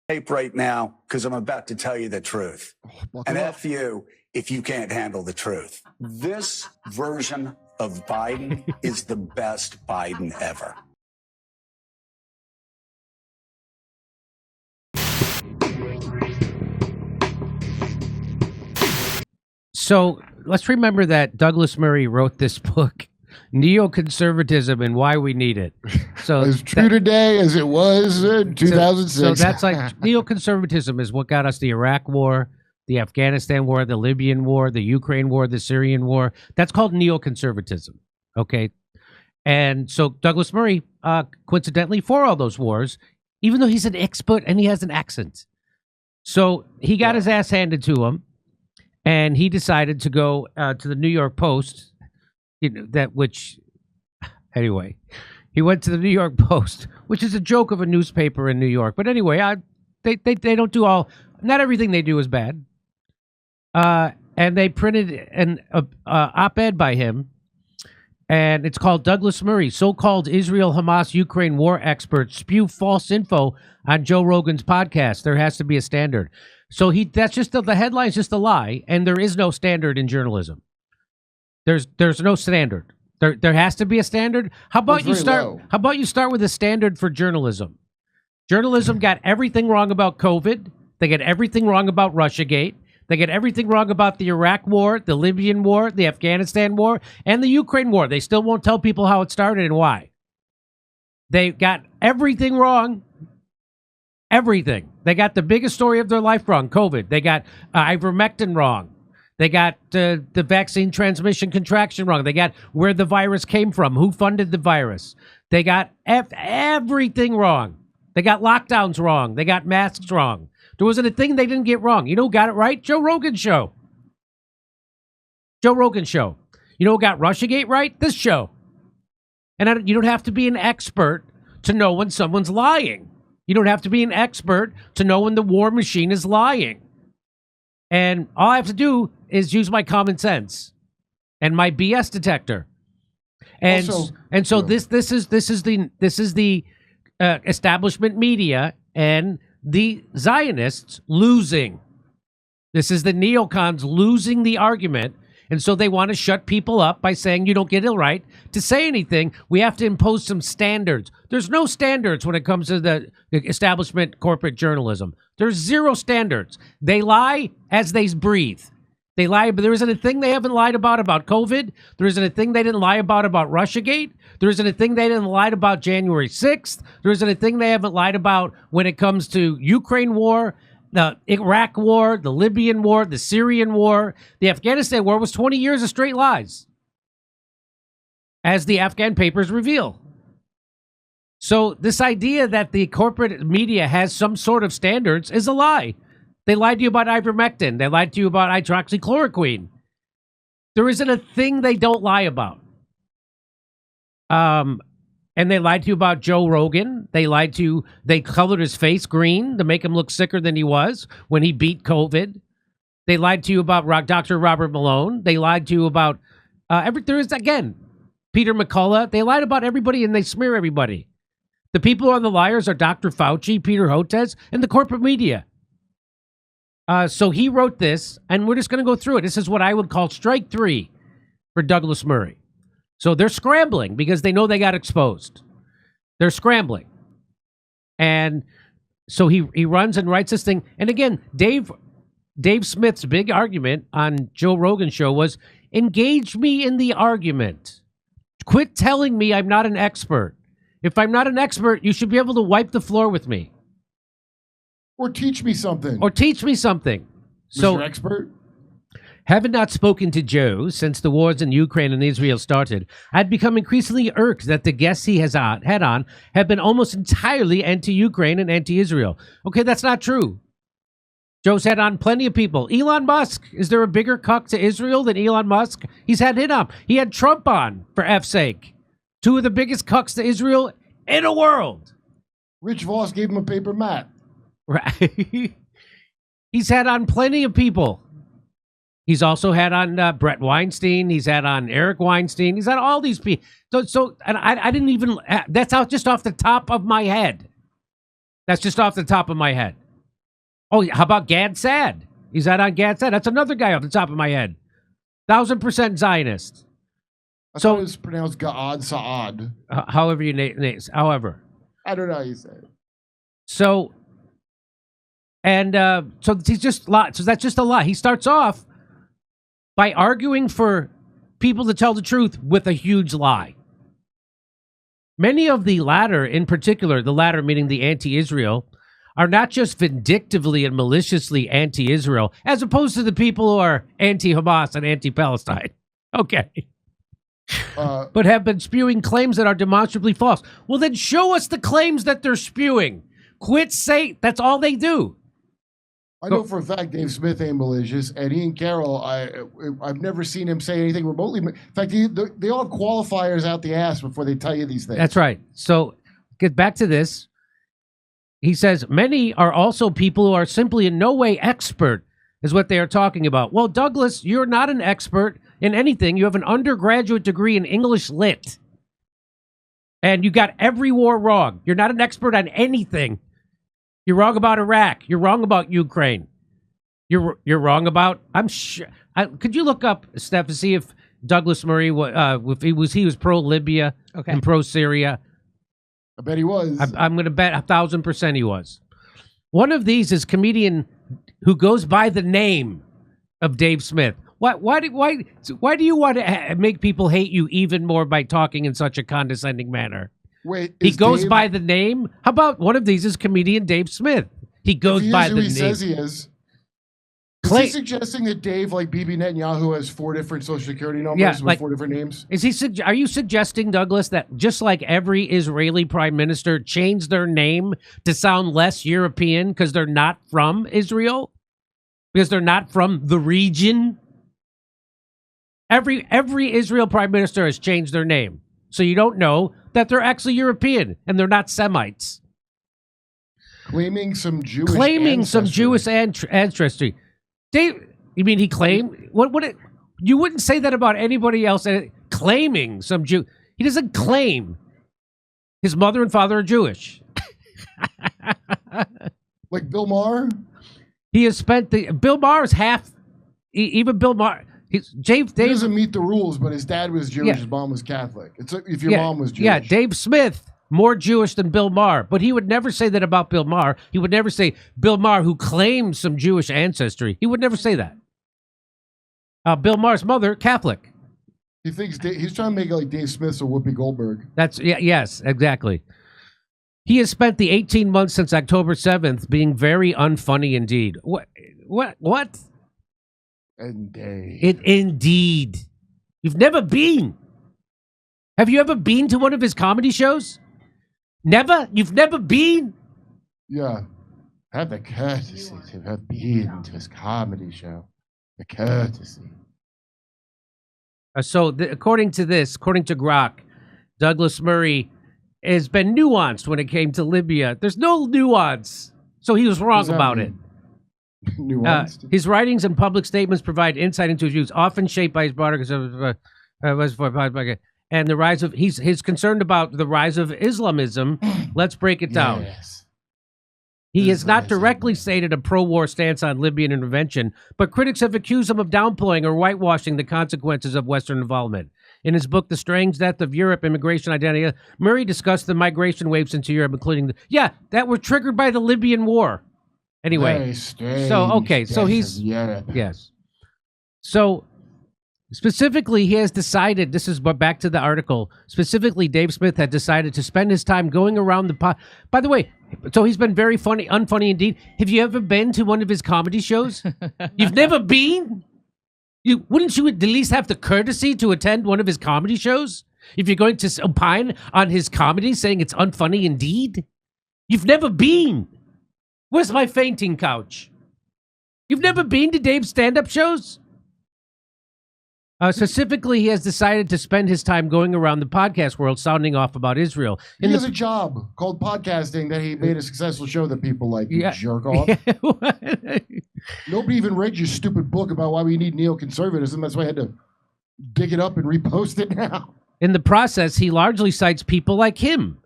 tape right now because I'm about to tell you the truth. And F you if you can't handle the truth. This version of Biden is the best Biden ever. So let's remember that Douglas Murray wrote this book, Neoconservatism and Why We Need It. So as true today as it was in 2006. So that's like neoconservatism is what got us the Iraq War, the Afghanistan War, the Libyan War, the Ukraine War, the Syrian War. That's called neoconservatism. Okay. And so Douglas Murray, coincidentally, for all those wars, even though he's an expert and he has an accent. So he got his ass handed to him, and he decided to go to the New York Post, anyway, he went to the New York Post, which is a joke of a newspaper in New York. But anyway, they don't do not everything they do is bad. And they printed an op-ed by him, and it's called Douglas Murray, so-called Israel-Hamas-Ukraine war experts spew false info on Joe Rogan's podcast. There has to be a standard. So that's just the headline's just a lie, and there is no standard in journalism. There's no standard. There has to be a standard. How about you start with a standard for journalism? Journalism got everything wrong about COVID. They get everything wrong about Russiagate. They get everything wrong about the Iraq War, the Libyan War, the Afghanistan War, and the Ukraine War. They still won't tell people how it started and why. They got everything wrong. Everything. They got the biggest story of their life wrong, COVID. They got ivermectin wrong. They got the vaccine transmission contraction wrong. They got where the virus came from, who funded the virus. They got everything wrong. They got lockdowns wrong. They got masks wrong. There wasn't a thing they didn't get wrong. You know who got it right? Joe Rogan Show. Joe Rogan Show. You know who got Russiagate right? This show. And you don't have to be an expert to know when someone's lying. You don't have to be an expert to know when the war machine is lying. And all I have to do is use my common sense and my BS detector. And so this is the establishment media and the Zionists losing. This is the neocons losing the argument. And so they want to shut people up by saying you don't get it right to say anything. We have to impose some standards. There's no standards when it comes to the establishment corporate journalism. There's zero standards. They lie as they breathe. They lie, but there isn't a thing they haven't lied about COVID. There isn't a thing they didn't lie about Russiagate. There isn't a thing they didn't lie about January 6th. There isn't a thing they haven't lied about when it comes to Ukraine war, the Iraq war, the Libyan war, the Syrian war. The Afghanistan war was 20 years of straight lies, as the Afghan papers reveal. So this idea that the corporate media has some sort of standards is a lie. They lied to you about ivermectin. They lied to you about hydroxychloroquine. There isn't a thing they don't lie about. And they lied to you about Joe Rogan. They colored his face green to make him look sicker than he was when he beat COVID. They lied to you about Dr. Robert Malone. They lied to you about Peter McCullough. They lied about everybody and they smear everybody. The people who are the liars are Dr. Fauci, Peter Hotez, and the corporate media. So he wrote this, and we're just going to go through it. This is what I would call strike three for Douglas Murray. So they're scrambling because they know they got exposed. They're scrambling. And so he runs and writes this thing. And again, Dave Smith's big argument on Joe Rogan's show was, engage me in the argument. Quit telling me I'm not an expert. If I'm not an expert, you should be able to wipe the floor with me. Or teach me something. So, Mr. Expert? Having not spoken to Joe since the wars in Ukraine and Israel started, I'd become increasingly irked that the guests he has had on have been almost entirely anti-Ukraine and anti-Israel. Okay, that's not true. Joe's had on plenty of people. Elon Musk. Is there a bigger cuck to Israel than Elon Musk? He's had him on. He had Trump on, for F's sake. Two of the biggest cucks to Israel in the world. Rich Voss gave him a paper mat. Right. He's had on plenty of people. He's also had on Brett Weinstein. He's had on Eric Weinstein. He's had all these people. And I didn't even, that's out just off the top of my head. That's just off the top of my head. Oh, how about Gad Sad? He's out on Gad Sad. That's another guy off the top of my head. 1000% Zionist. I thought it was pronounced Ga'ad Sa'ad. However you name it. However. I don't know how you say it. So, and so he's just lot. So that's just a lie. He starts off by arguing for people to tell the truth with a huge lie. Many of the latter, in particular, the latter meaning the anti-Israel, are not just vindictively and maliciously anti-Israel, as opposed to the people who are anti-Hamas and anti-Palestine. Okay. But have been spewing claims that are demonstrably false. Well, then show us the claims that they're spewing. Quit saying that's all they do. I know for a fact Dave Smith ain't malicious, and Ian Carroll, I've never seen him say anything remotely. In fact, they all have qualifiers out the ass before they tell you these things. That's right. So get back to this. He says, many are also people who are simply in no way expert, is what they are talking about. Well, Douglas, you're not an expert in anything. You have an undergraduate degree in English Lit. And you got every war wrong. You're not an expert on anything. You're wrong about Iraq. You're wrong about Ukraine. You're wrong about, I'm sure. Could you look up, Steph, to see if Douglas Murray, if he was pro-Libya and pro-Syria? I bet he was. I'm going to bet 1,000% he was. One of these is comedian who goes by the name of Dave Smith. Why do you want to make people hate you even more by talking in such a condescending manner? Wait, he goes by the name. How about one of these is comedian Dave Smith? He goes by the name. He says he is. Is he suggesting that Dave, like Bibi Netanyahu, has 4 different social security numbers with 4 different names? Are you suggesting, Douglas, that just like every Israeli prime minister changed their name to sound less European because they're not from Israel? Because they're not from the region? Every Israel prime minister has changed their name. So you don't know that they're actually European and they're not Semites. Claiming some Jewish ancestry. Dave, you mean he claimed? You wouldn't say that about anybody else. Claiming some Jew. He doesn't claim. His mother and father are Jewish. Like Bill Maher? He has spent Bill Maher is half. Even Bill Maher. He doesn't meet the rules, but his dad was Jewish, his mom was Catholic. It's if your mom was Jewish. Yeah, Dave Smith, more Jewish than Bill Maher. But he would never say that about Bill Maher. He would never say Bill Maher, who claims some Jewish ancestry. He would never say that. Bill Maher's mother, Catholic. He thinks he's trying to make it like Dave Smith's or Whoopi Goldberg. Yes, exactly. He has spent the 18 months since October 7th being very unfunny indeed. What? Indeed. You've never been. Have you ever been to one of his comedy shows? Never? You've never been? Yeah. Have the courtesy to have been to his comedy show. The courtesy. According to Grok, Douglas Murray has been nuanced when it came to Libya. There's no nuance. So he was wrong about it. His writings and public statements provide insight into his views, often shaped by his broader and the rise of. He's concerned about the rise of Islamism. Let's break it down. Yes. He has not directly stated a pro-war stance on Libyan intervention, but critics have accused him of downplaying or whitewashing the consequences of Western involvement. In his book, The Strange Death of Europe, Immigration Identity, Murray discussed the migration waves into Europe, including that were triggered by the Libyan War. Anyway, so yes. So specifically, he has decided, this is back to the article, specifically Dave Smith had decided to spend his time going around by the way, so he's been very unfunny indeed. Have you ever been to one of his comedy shows? You've never been? Wouldn't you at least have the courtesy to attend one of his comedy shows? If you're going to opine on his comedy saying it's unfunny indeed? You've never been. Where's my fainting couch? You've never been to Dave's stand-up shows? Specifically, he has decided to spend his time going around the podcast world sounding off about Israel. He has a job called podcasting that he made a successful show that people like. You jerk off. Nobody even read your stupid book about why we need neoconservatism. That's why I had to dig it up and repost it now. In the process, he largely cites people like him.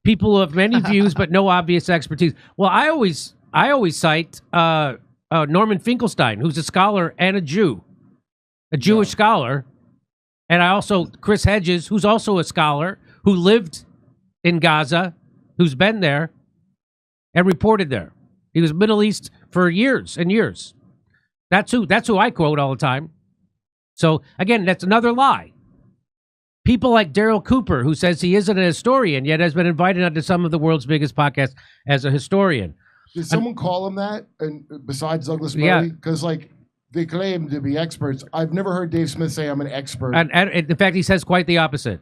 People who have many views but no obvious expertise. Well, I always I always cite Norman Finkelstein, who's a scholar and a Jew, a Jewish scholar. And I also, Chris Hedges, who's also a scholar, who lived in Gaza, who's been there and reported there. He was Middle East for years and years. That's who I quote all the time. So, again, that's another lie. People like Daryl Cooper, who says he isn't a historian, yet has been invited onto some of the world's biggest podcasts as a historian. Did someone call him that, and besides Douglas Murray? Because, they claim to be experts. I've never heard Dave Smith say I'm an expert. And in fact, he says quite the opposite.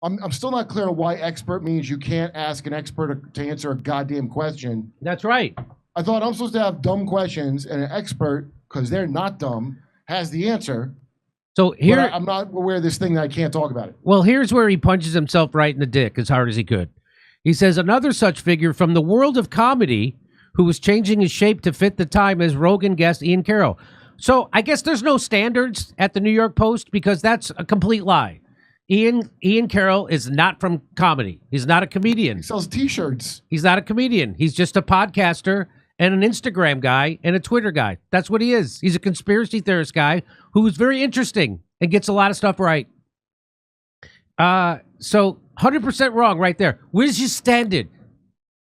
I'm still not clear on why expert means you can't ask an expert to answer a goddamn question. That's right. I thought I'm supposed to have dumb questions, and an expert, because they're not dumb, has the answer. So here, but I'm not aware of this thing that I can't talk about it. Well, here's where he punches himself right in the dick as hard as he could. He says, another such figure from the world of comedy who was changing his shape to fit the time as Rogan guest Ian Carroll. So I guess there's no standards at the New York Post because that's a complete lie. Ian Carroll is not from comedy. He's not a comedian. He sells T-shirts. He's not a comedian. He's just a podcaster and an Instagram guy and a Twitter guy. That's what he is. He's a conspiracy theorist guy who's very interesting and gets a lot of stuff right. So 100% wrong right there. Where's your standard?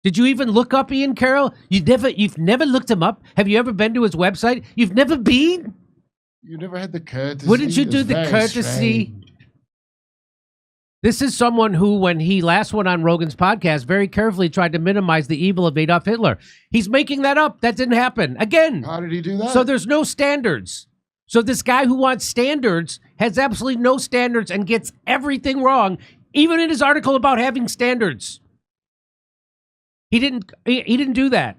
Did you even look up Ian Carroll? You've never looked him up? Have you ever been to his website? You've never been? You never had the courtesy. Wouldn't you do the courtesy? Strange. This is someone who, when he last went on Rogan's podcast, very carefully tried to minimize the evil of Adolf Hitler. He's making that up. That didn't happen. Again. How did he do that? So there's no standards. So this guy who wants standards has absolutely no standards and gets everything wrong, even in his article about having standards. He didn't do that.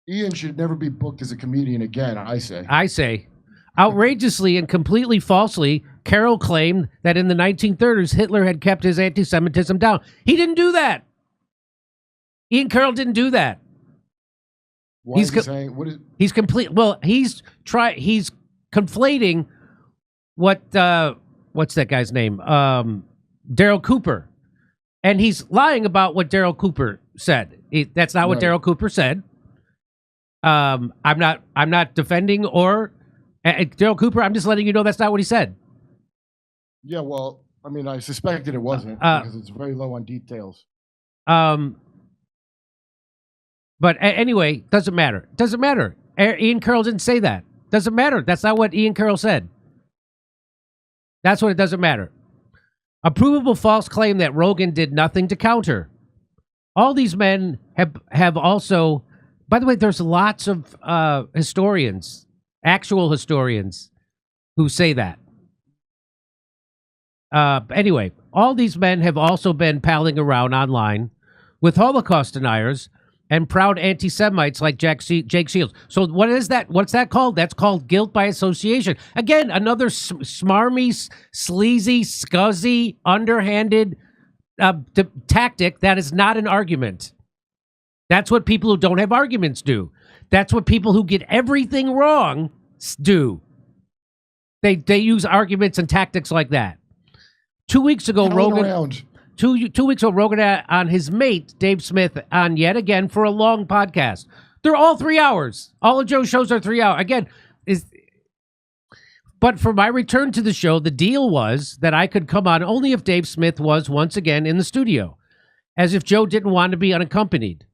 Ian should never be booked as a comedian again, I say. Outrageously and completely falsely, Carroll claimed that in the 1930s, Hitler had kept his anti-Semitism down. He didn't do that. Ian Carroll didn't do that. Why is he saying? What is? He's complete. Well, he's conflating what's that guy's name? Daryl Cooper, and he's lying about what Daryl Cooper said. That's not what Daryl Cooper said. I'm not defending or Daryl Cooper. I'm just letting you know that's not what he said. Yeah, well, I mean, I suspected it wasn't because it's very low on details. But anyway, doesn't matter. Doesn't matter. Ian Carroll didn't say that. Doesn't matter. That's not what Ian Carroll said. That's what it doesn't matter. A provable false claim that Rogan did nothing to counter. All these men have also, by the way, there's lots of historians, actual historians, who say that. Anyway, all these men have also been palling around online with Holocaust deniers and proud anti-Semites like Jake Shields. So what is that? What's that called? That's called guilt by association. Again, another smarmy, sleazy, scuzzy, underhanded tactic that is not an argument. That's what people who don't have arguments do. That's what people who get everything wrong do. They use arguments and tactics like that. 2 weeks ago, Rogan... Two weeks ago, Rogan on his mate, Dave Smith, on yet again for a long podcast. They're all 3 hours. All of Joe's shows are 3 hours. Again, but for my return to the show, the deal was that I could come on only if Dave Smith was once again in the studio, as if Joe didn't want to be unaccompanied.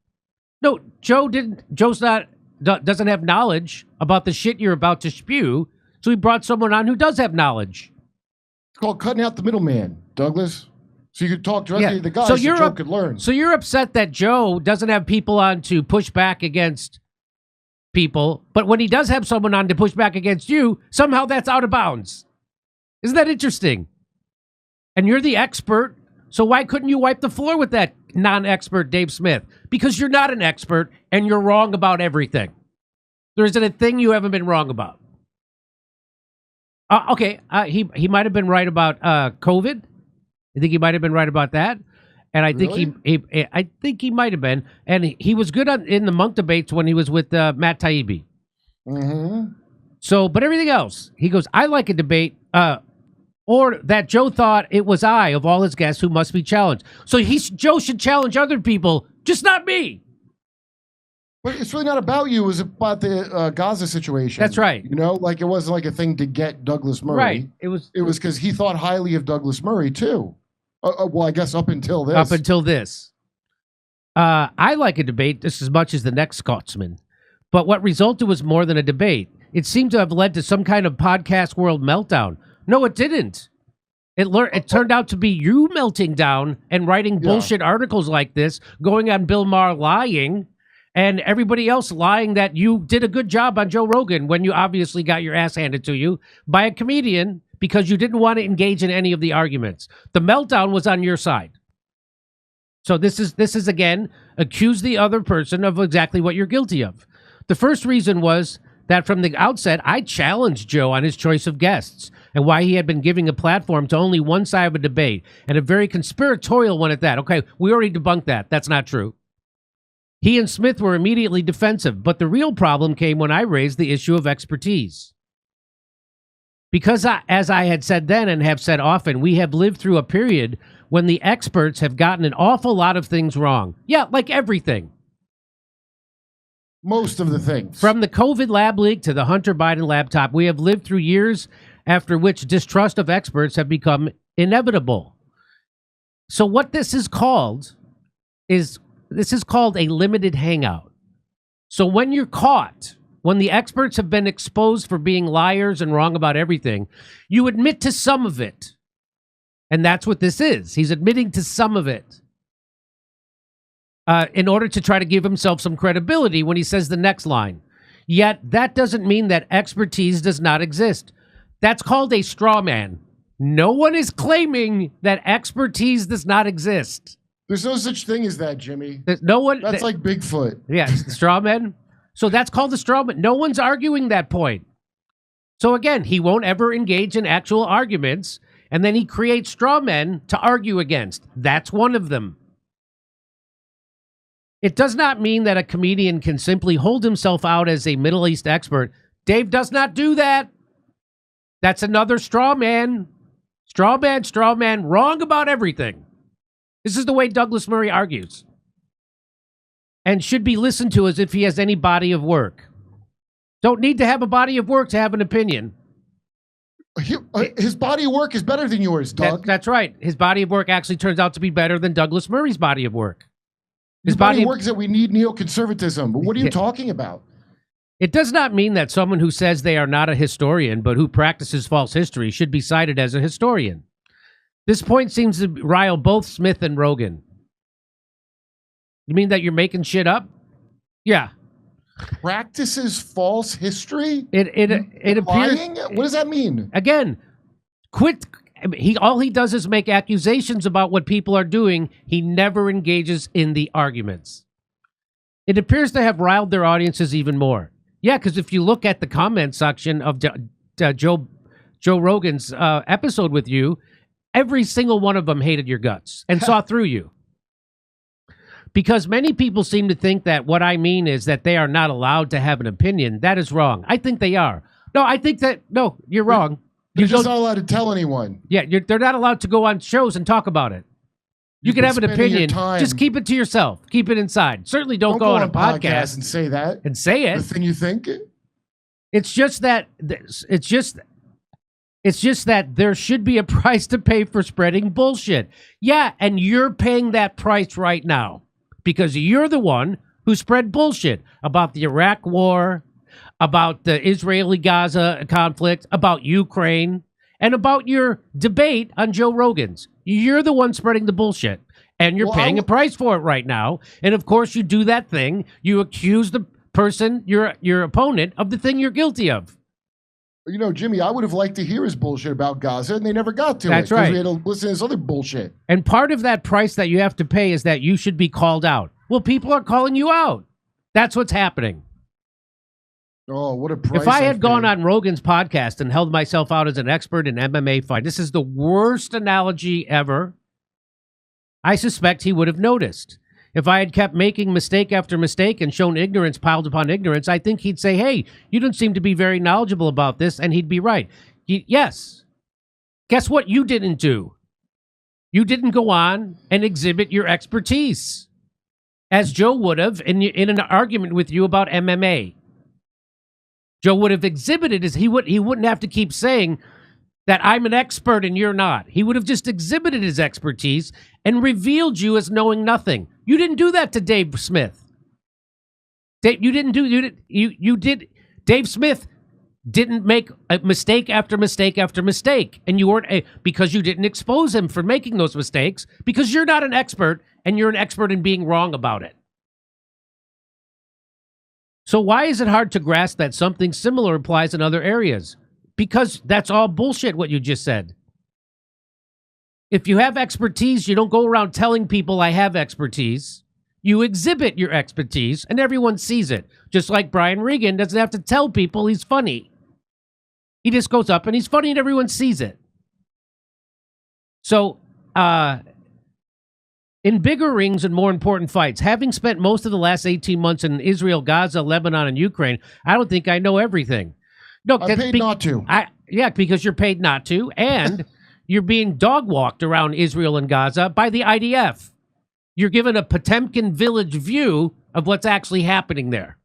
No, doesn't have knowledge about the shit you're about to spew, so he brought someone on who does have knowledge. It's called cutting out the middleman, Douglas. So you could talk directly to the guys so Joe could learn. So you're upset that Joe doesn't have people on to push back against people, but when he does have someone on to push back against you, somehow that's out of bounds. Isn't that interesting? And you're the expert, so why couldn't you wipe the floor with that non-expert Dave Smith? Because you're not an expert, and you're wrong about everything. There isn't a thing you haven't been wrong about. He might have been right about COVID. I think he might have been right about that, and I think I think he might have been, and he was good in the monk debates when he was with Matt Taibbi. Mm-hmm. So, but everything else, he goes, I like a debate, or that Joe thought it was I of all his guests who must be challenged. So Joe should challenge other people, just not me. But it's really not about you. It was about the Gaza situation. That's right. You know, like it wasn't like a thing to get Douglas Murray. Right. It was because he thought highly of Douglas Murray too. Well, I guess up until this. Up until this. I like a debate just as much as the next Scotsman. But what resulted was more than a debate. It seemed to have led to some kind of podcast world meltdown. No, it didn't. It turned out to be you melting down and writing bullshit articles like this, going on Bill Maher lying, and everybody else lying that you did a good job on Joe Rogan when you obviously got your ass handed to you by a comedian because you didn't want to engage in any of the arguments. The meltdown was on your side. So this is again, accuse the other person of exactly what you're guilty of. The first reason was that from the outset, I challenged Joe on his choice of guests and why he had been giving a platform to only one side of a debate, and a very conspiratorial one at that. Okay, we already debunked that. That's not true. He and Smith were immediately defensive, but the real problem came when I raised the issue of expertise. Because as I had said then and have said often, we have lived through a period when the experts have gotten an awful lot of things wrong. Yeah, like everything. Most of the things. From the COVID lab leak to the Hunter Biden laptop, we have lived through years after which distrust of experts have become inevitable. So what this is called is a limited hangout. So when you're caught, when the experts have been exposed for being liars and wrong about everything, you admit to some of it. And that's what this is. He's admitting to some of it. In order to try to give himself some credibility when he says the next line. Yet that doesn't mean that expertise does not exist. That's called a straw man. No one is claiming that expertise does not exist. There's no such thing as that, Jimmy. There's no one. That's like Bigfoot. Yeah, straw man. So that's called the straw man. No one's arguing that point. So again, he won't ever engage in actual arguments, and then he creates straw men to argue against. That's one of them. It does not mean that a comedian can simply hold himself out as a Middle East expert. Dave does not do that. That's another straw man. Straw man, wrong about everything. This is the way Douglas Murray argues. And should be listened to as if he has any body of work. Don't need to have a body of work to have an opinion. His body of work is better than yours, Doug. That's right. His body of work actually turns out to be better than Douglas Murray's body of work. His body of work is that we need neoconservatism. But what are you talking about? It does not mean that someone who says they are not a historian but who practices false history should be cited as a historian. This point seems to rile both Smith and Rogan. You mean that you're making shit up? Yeah. Practices false history? It appears. What does that mean? Again, quit. All he does is make accusations about what people are doing. He never engages in the arguments. It appears to have riled their audiences even more. Yeah, because if you look at the comment section of Joe Rogan's episode with you, every single one of them hated your guts and saw through you. Because many people seem to think that what I mean is that they are not allowed to have an opinion. That is wrong. I think they are. No, you're wrong. You're just not allowed to tell anyone. Yeah, they're not allowed to go on shows and talk about it. You can have an opinion. Just keep it to yourself. Keep it inside. Certainly don't go on a podcast and say that. And say it. The thing you think. It's just that there should be a price to pay for spreading bullshit. Yeah, and you're paying that price right now because you're the one who spread bullshit about the Iraq war, about the Israeli-Gaza conflict, about Ukraine, and about your debate on Joe Rogan's. You're the one spreading the bullshit, and you're paying a price for it right now. And of course, you do that thing. You accuse the person, your opponent, of the thing you're guilty of. You know, Jimmy, I would have liked to hear his bullshit about Gaza, and they never got to it. That's right. We had to listen to his other bullshit. And part of that price that you have to pay is that you should be called out. Well, people are calling you out. That's what's happening. Oh, what a price. If I had gone on Rogan's podcast and held myself out as an expert in MMA fight, this is the worst analogy ever. I suspect he would have noticed. If I had kept making mistake after mistake and shown ignorance piled upon ignorance, I think he'd say, hey, you don't seem to be very knowledgeable about this, and he'd be right. Yes. Guess what you didn't do? You didn't go on and exhibit your expertise. as Joe would have in an argument with you about MMA. Joe would have exhibited he wouldn't have to keep saying that I'm an expert and you're not. He would have just exhibited his expertise and revealed you as knowing nothing. You didn't do that to Dave Smith. Dave Smith didn't make a mistake after mistake after mistake, and you weren't because you didn't expose him for making those mistakes because you're not an expert and you're an expert in being wrong about it. So why is it hard to grasp that something similar applies in other areas? Because that's all bullshit what you just said. If you have expertise, you don't go around telling people I have expertise. You exhibit your expertise and everyone sees it. Just like Brian Regan doesn't have to tell people he's funny. He just goes up and he's funny and everyone sees it. So, in bigger rings and more important fights, having spent most of the last 18 months in Israel, Gaza, Lebanon, and Ukraine, I don't think I know everything. No, I'm paid not to. Yeah, because you're paid not to, and you're being dog-walked around Israel and Gaza by the IDF. You're given a Potemkin village view of what's actually happening there.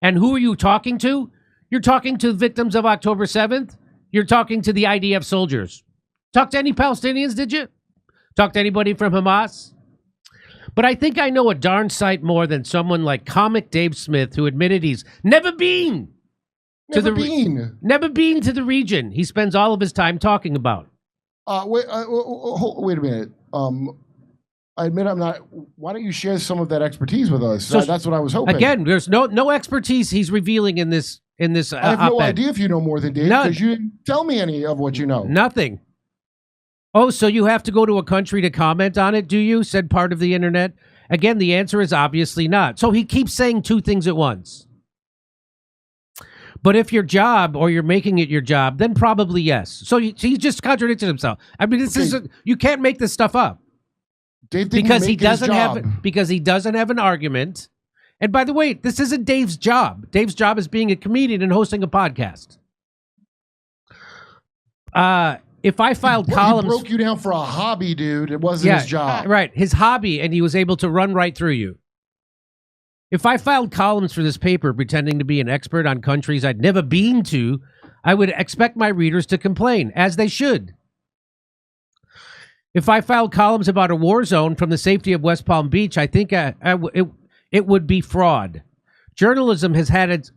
And who are you talking to? You're talking to victims of October 7th. You're talking to the IDF soldiers. Talk to any Palestinians, did you? Talk to anybody from Hamas? But I think I know a darn sight more than someone like comic Dave Smith, who admitted he's never been to the region he spends all of his time talking about. Wait a minute. I admit I'm not. Why don't you share some of that expertise with us? So, that's what I was hoping. Again, there's no expertise he's revealing in this. I have no idea if you know more than Dave because you didn't tell me any of what you know. Nothing. Oh, so you have to go to a country to comment on it, do you? Said part of the internet. Again, the answer is obviously not. So he keeps saying two things at once. But if your job or you're making it your job, then probably yes. So he just contradicted himself. I mean, you can't make this stuff up. Dave because he doesn't have an argument. And by the way, this isn't Dave's job. Dave's job is being a comedian and hosting a podcast. If I filed columns, he broke you down for a hobby, dude. It wasn't his job, right? His hobby, and he was able to run right through you. If I filed columns for this paper pretending to be an expert on countries I'd never been to, I would expect my readers to complain, as they should. If I filed columns about a war zone from the safety of West Palm Beach, I think it would be fraud. Journalism has had its...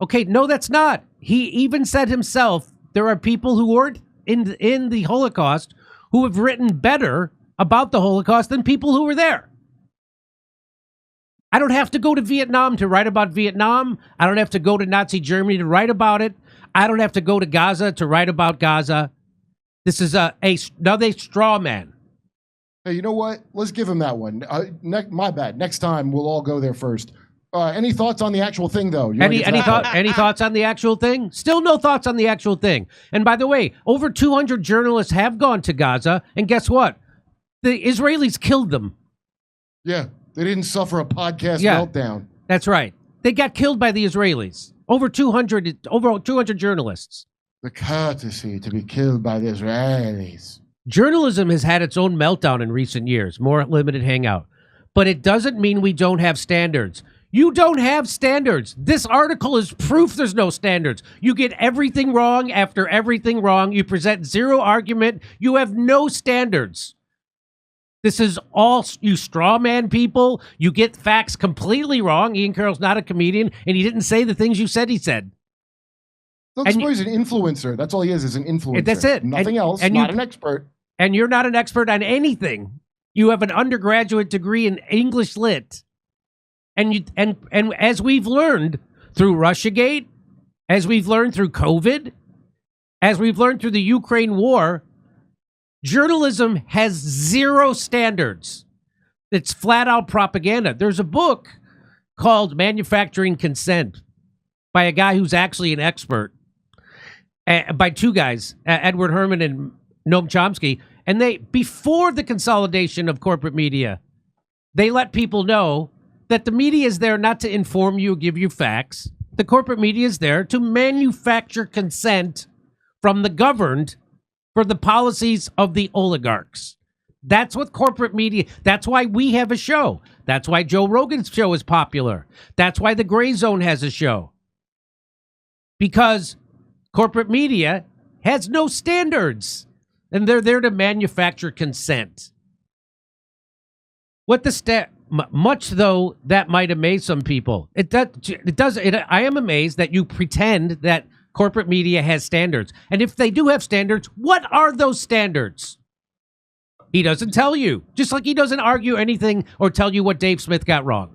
Okay, no, that's not. He even said himself, there are people who weren't in the Holocaust who have written better about the Holocaust than people who were there. I don't have to go to Vietnam to write about Vietnam. I don't have to go to Nazi Germany to write about it. I don't have to go to Gaza to write about Gaza. This is another straw man. Hey, you know what? Let's give him that one. My bad. Next time, we'll all go there first. Any thoughts on the actual thing, though? Any thoughts on the actual thing? Still no thoughts on the actual thing. And by the way, over 200 journalists have gone to Gaza, and guess what? The Israelis killed them. Yeah, they didn't suffer a podcast meltdown. That's right. They got killed by the Israelis. Over 200 journalists. The courtesy to be killed by the Israelis. Journalism has had its own meltdown in recent years, more limited hangout. But it doesn't mean we don't have standards. You don't have standards. This article is proof there's no standards. You get everything wrong after everything wrong. You present zero argument. You have no standards. This is all you straw man people. You get facts completely wrong. Ian Carroll's not a comedian, and he didn't say the things you said he said. He's an influencer. That's all he is an influencer. That's it. Nothing else. Not an expert. And you're not an expert on anything. You have an undergraduate degree in English Lit. And as we've learned through Russiagate, as we've learned through COVID, as we've learned through the Ukraine war, journalism has zero standards. It's flat out propaganda. There's a book called Manufacturing Consent by a guy who's actually an expert, by two guys, Edward Herman and Noam Chomsky. And they, before the consolidation of corporate media, they let people know that the media is there not to inform you, give you facts. The corporate media is there to manufacture consent from the governed for the policies of the oligarchs. That's what corporate media, that's why we have a show. That's why Joe Rogan's show is popular. That's why the Gray Zone has a show. Because corporate media has no standards. And they're there to manufacture consent. Much though that might amaze some people, I am amazed that you pretend that corporate media has standards. And if they do have standards, what are those standards? He doesn't tell you. Just like he doesn't argue anything or tell you what Dave Smith got wrong.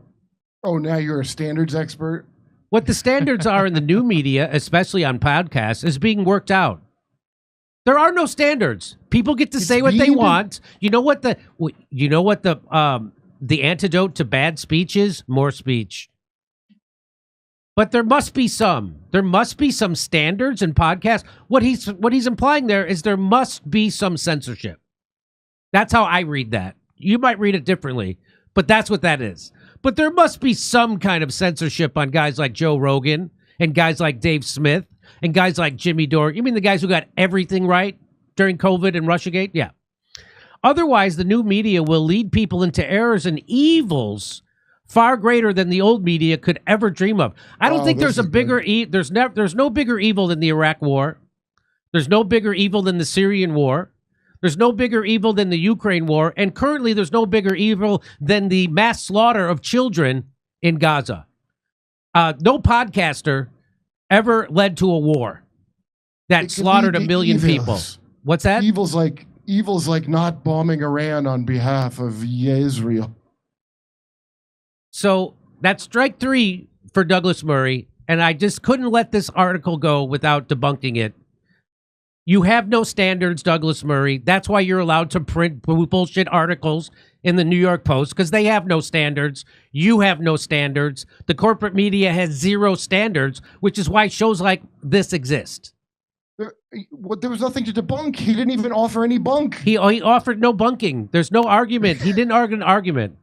Oh, now you're a standards expert? What the standards are in the new media, especially on podcasts, is being worked out. There are no standards. People get to say what they want. You know what the antidote to bad speech is? More speech. But there must be some. There must be some standards in podcasts. What he's implying there is there must be some censorship. That's how I read that. You might read it differently, but that's what that is. But there must be some kind of censorship on guys like Joe Rogan and guys like Dave Smith and guys like Jimmy Dore. You mean the guys who got everything right during COVID and Russiagate? Yeah. Otherwise, the new media will lead people into errors and evils far greater than the old media could ever dream of. I don't think there's a bigger there's no bigger evil than the Iraq War. There's no bigger evil than the Syrian War. There's no bigger evil than the Ukraine war, and currently there's no bigger evil than the mass slaughter of children in Gaza. No podcaster ever led to a war that slaughtered 1 million people. What's that? Evil's like not bombing Iran on behalf of Israel. So that's strike 3 for Douglas Murray, and I just couldn't let this article go without debunking it. You have no standards, Douglas Murray. That's why you're allowed to print bullshit articles in the New York Post, because they have no standards. You have no standards. The corporate media has 0 standards, which is why shows like this exist. There was nothing to debunk. He didn't even offer any bunk. He offered no bunking. There's no argument. He didn't argue an argument.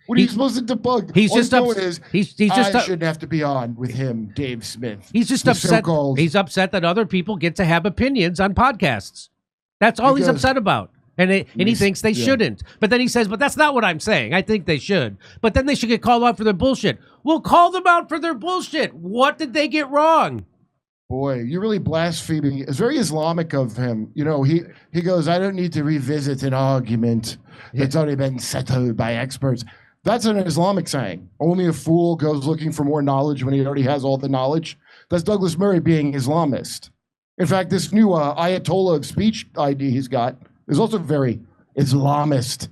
What are you supposed to debunk? He's just I shouldn't have to be on with him, Dave Smith. He's just upset. He's upset that other people get to have opinions on podcasts. That's all he's upset about. And he thinks they shouldn't. But then he says, but that's not what I'm saying. I think they should. But then they should get called out for their bullshit. We'll call them out for their bullshit. What did they get wrong? Boy, you're really blaspheming. It's very Islamic of him. You know, he goes, I don't need to revisit an argument that's already been settled by experts. That's an Islamic saying. Only a fool goes looking for more knowledge when he already has all the knowledge. That's Douglas Murray being Islamist. In fact, this new Ayatollah of speech ID he's got is also very Islamist.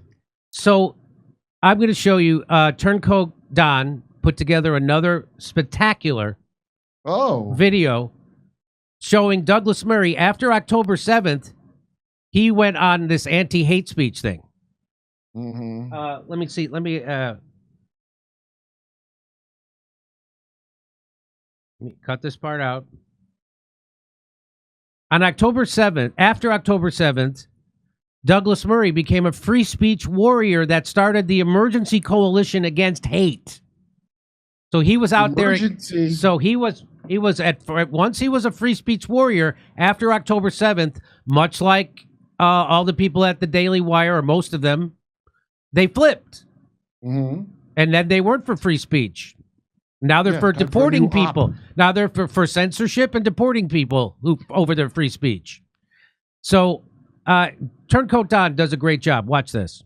So I'm going to show you Turncoat Don put together another spectacular video showing Douglas Murray after October 7th. He went on this anti-hate speech thing. Mm-hmm. Let me see. Let me cut this part out. On October 7th, after October 7th, Douglas Murray became a free speech warrior that started the Emergency Coalition Against Hate. So he was out there. So he was once he was a free speech warrior. After October 7th, much like all the people at the Daily Wire, or most of them, they flipped. Mm-hmm. And then they weren't for free speach. Now they're for deporting people. Now they're for censorship and deporting people over their free speech. So Turncoat Don does a great job. Watch this.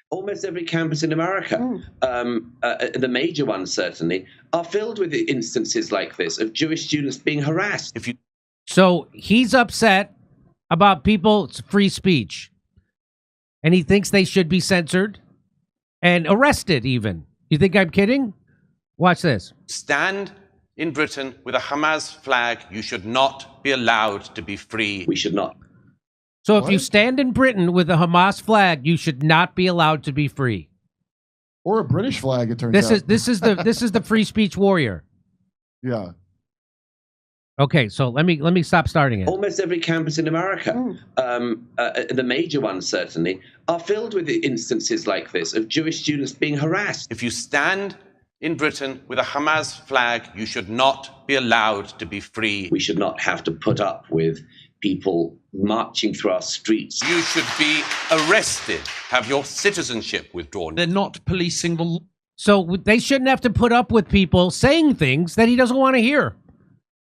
Almost every campus in America, the major ones certainly, are filled with instances like this of Jewish students being harassed. So he's upset about people's free speech. And he thinks they should be censored and arrested even. You think I'm kidding? Watch this. Stand in Britain with a Hamas flag. You should not be allowed to be free. We should not. So if you stand in Britain with a Hamas flag, you should not be allowed to be free. Or a British flag, it turns out. This is the free speech warrior. Yeah. Okay, so let me stop starting it. Almost every campus in America, the major ones certainly, are filled with instances like this of Jewish students being harassed. If you stand in Britain with a Hamas flag, you should not be allowed to be free. We should not have to put up with people marching through our streets. You should be arrested, have your citizenship withdrawn. They're not policing the law. So they shouldn't have to put up with people saying things that he doesn't want to hear.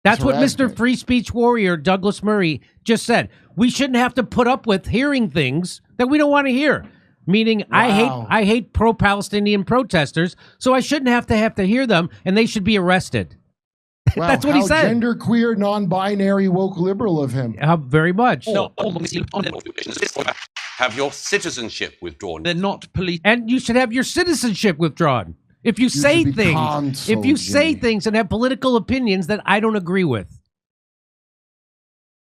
That's what Mr. Free Speech Warrior Douglas Murray just said. We shouldn't have to put up with hearing things that we don't want to hear. Meaning, Wow. I hate pro-Palestinian protesters, so I shouldn't have to hear them, and they should be arrested. Wow, That's what he said. Genderqueer, non-binary, woke liberal of him. Very much. No, have your citizenship withdrawn. They're not police. And you should have your citizenship withdrawn. If you say should be things, consul, if you say Jimmy. things and have political opinions that I don't agree with.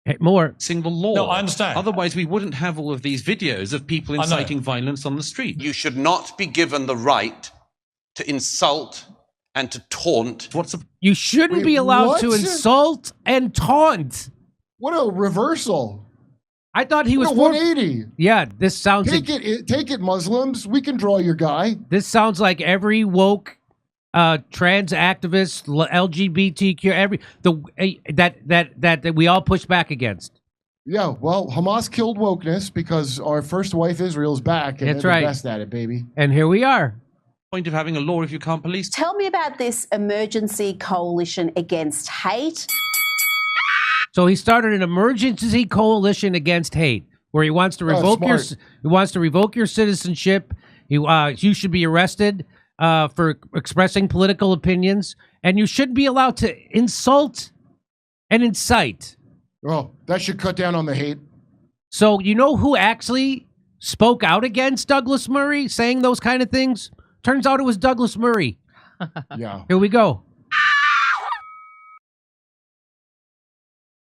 Hey, more. The law. No, I understand. Otherwise, we wouldn't have all of these videos of people inciting violence on the street. You should not be given the right to insult and to taunt. You shouldn't Wait, be allowed to what? insult and taunt. What a reversal. I thought he was What a 180. Yeah, this sounds Take it, Muslims. We can draw your guy. This sounds like every woke trans activist, LGBTQ, that we all push back against. Yeah, well, Hamas killed wokeness because our first wife Israel's back, and That's they're right. the best at it, baby. And here we are. Point of having a law if you can't police. Tell me about this emergency coalition against hate. So he started an emergency coalition against hate, where he wants to revoke your citizenship. You should be arrested for expressing political opinions, and you shouldn't be allowed to insult and incite. Oh, that should cut down on the hate. So you know who actually spoke out against Douglas Murray saying those kind of things? Turns out it was Douglas Murray. Yeah. Here we go.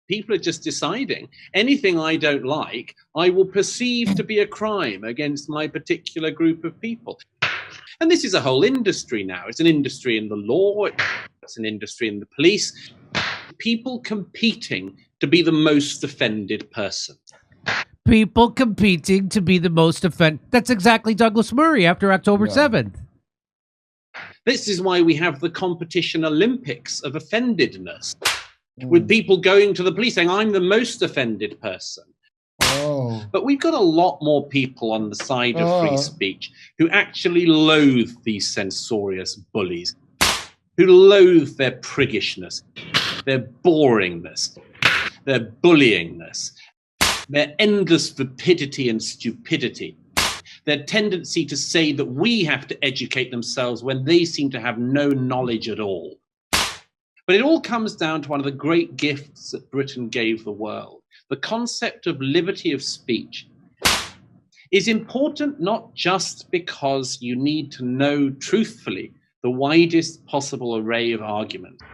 People are just deciding anything I don't like, I will perceive to be a crime against my particular group of people. And this is a whole industry now. It's an industry in the law. It's an industry in the police. People competing to be the most offended person. People competing to be the most offended. That's exactly Douglas Murray after October 7th. This is why we have the competition Olympics of offendedness. With people going to the police saying, I'm the most offended person. Oh. But we've got a lot more people on the side of free speech who actually loathe these censorious bullies, who loathe their priggishness, their boringness, their bullyingness, their endless vapidity and stupidity, their tendency to say that we have to educate themselves when they seem to have no knowledge at all. But it all comes down to one of the great gifts that Britain gave the world. The concept of liberty of speech is important not just because you need to know truthfully the widest possible array of arguments,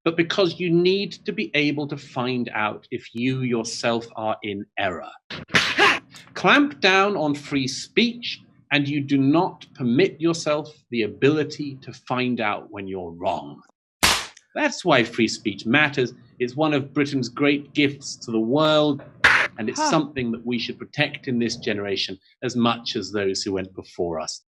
but because you need to be able to find out if you yourself are in error. Clamp down on free speech, and you do not permit yourself the ability to find out when you're wrong. That's why free speech matters. It's one of Britain's great gifts to the world, and it's something that we should protect in this generation as much as those who went before us.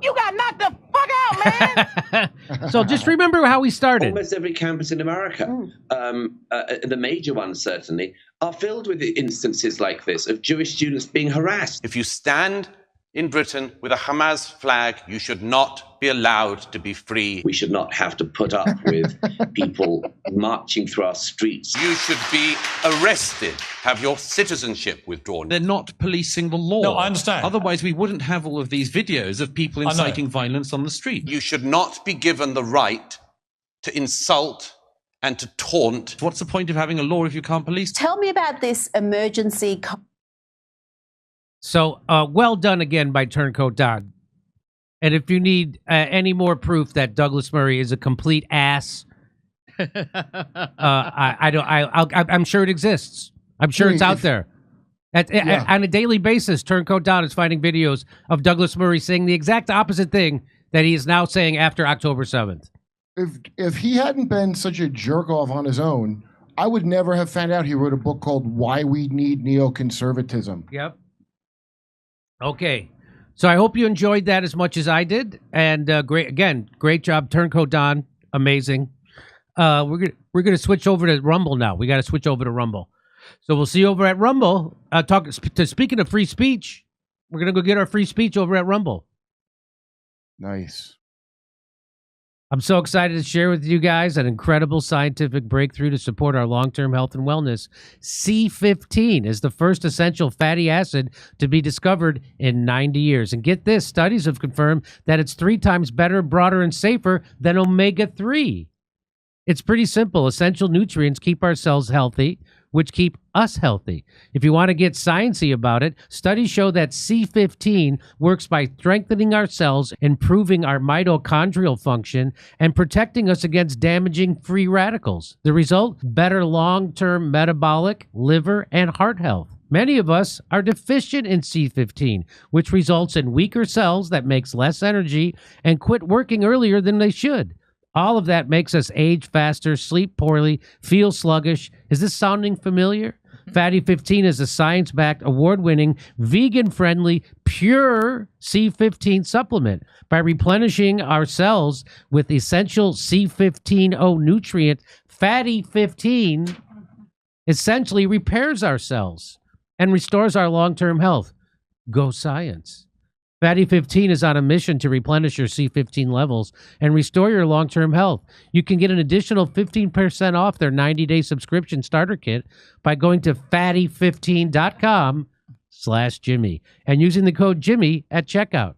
You got knocked the fuck out, man! So just remember how we started. Almost every campus in America, the major ones certainly, are filled with instances like this of Jewish students being harassed. If you stand in Britain with a Hamas flag, you should not be allowed to be free. We should not have to put up with people marching through our streets. You should be arrested, have your citizenship withdrawn. They're not policing the law. No, I understand. Otherwise, we wouldn't have all of these videos of people inciting violence on the street. You should not be given the right to insult and to taunt. What's the point of having a law if you can't police? Tell me about this emergency. So, well done again by Turncoat Don. And if you need any more proof that Douglas Murray is a complete ass, I'm sure it exists. I'm sure it's out there. On a daily basis, Turncoat Don is finding videos of Douglas Murray saying the exact opposite thing that he is now saying after October 7th. If he hadn't been such a jerk off on his own, I would never have found out he wrote a book called Why We Need Neoconservatism. Yep. Okay. So I hope you enjoyed that as much as I did. And great job, Turncoat Don. Amazing. We're gonna switch over to Rumble now. We got to switch over to Rumble. So we'll see you over at Rumble. Speaking of free speech, we're going to go get our free speech over at Rumble. Nice. I'm so excited to share with you guys an incredible scientific breakthrough to support our long-term health and wellness. C15 is the first essential fatty acid to be discovered in 90 years. And get this, studies have confirmed that it's 3 times better, broader, and safer than omega-3. It's pretty simple. Essential nutrients keep our cells healthy, which keep us healthy. If you want to get sciencey about it, studies show that C15 works by strengthening our cells, improving our mitochondrial function, and protecting us against damaging free radicals. The result? Better long-term metabolic, liver, and heart health. Many of us are deficient in C15, which results in weaker cells that makes less energy and quit working earlier than they should. All of that makes us age faster, sleep poorly, feel sluggish. Is this sounding familiar? Fatty 15 is a science-backed, award-winning, vegan-friendly, pure C15 supplement. By replenishing our cells with essential C15O nutrient, Fatty 15 essentially repairs our cells and restores our long-term health. Go science. Fatty 15 is on a mission to replenish your C15 levels and restore your long-term health. You can get an additional 15% off their 90-day subscription starter kit by going to fatty15.com/Jimmy and using the code Jimmy at checkout.